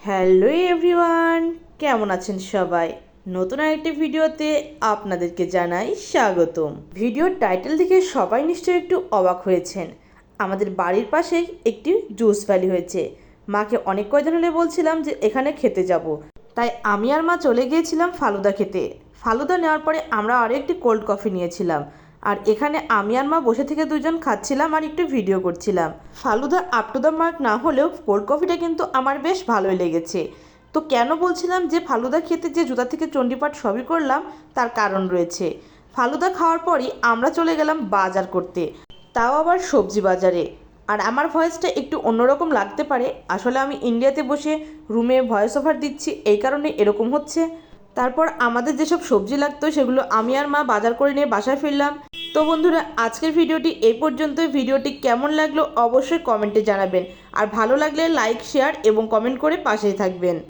Hello everyone, কেমন আছেন সবাই? নতুন আরেকটি ভিডিওতে আপনাদেরকে জানাই স্বাগতম। ভিডিওর টাইটেল দেখে সবাই নিশ্চয়ই একটু অবাক হয়েছেন। আমাদের বাড়ির পাশে একটি জুস ভ্যালি হয়েছে। মাকে অনেক কয়দিন হলে বলছিলাম যে এখানে খেতে যাব, তাই আমি আর মা চলে গিয়েছিলাম ফালুদা খেতে। ফালুদা নেওয়ার পরে আমরা আরও একটি কোল্ড কফি নিয়েছিলাম, আর এখানে আমি আর মা বসে থেকে দুজন খাচ্ছিলাম আর একটু ভিডিও করছিলাম। Falooda up to the mark না হলেও কোল্ড কফিটা কিন্তু আমার বেশ ভালোই লেগেছে। তো কেন বলছিলাম যে ফালুদা খেতে যে জুতা থেকে চণ্ডীপাঠ সবই করলাম, তার কারণ রয়েছে। ফালুদা খাওয়ার পরই আমরা চলে গেলাম বাজার করতে, তাও আবার সবজি বাজারে। আর আমার ভয়েসটা একটু অন্যরকম লাগতে পারে, আসলে আমি ইন্ডিয়াতে বসে রুমে ভয়েস ওভার দিচ্ছি, এই কারণে এরকম হচ্ছে। তারপর আমাদের যেসব সবজি লাগতো সেগুলো আমি আর মা বাজার করে নিয়ে বাসায় ফিরলাম। তো বন্ধুরা, আজকের ভিডিওটি এই পর্যন্তই। ভিডিওটি কেমন লাগলো অবশ্যই কমেন্টে জানাবেন, আর ভালো লাগলে লাইক, শেয়ার এবং কমেন্ট করে পাশেই থাকবেন।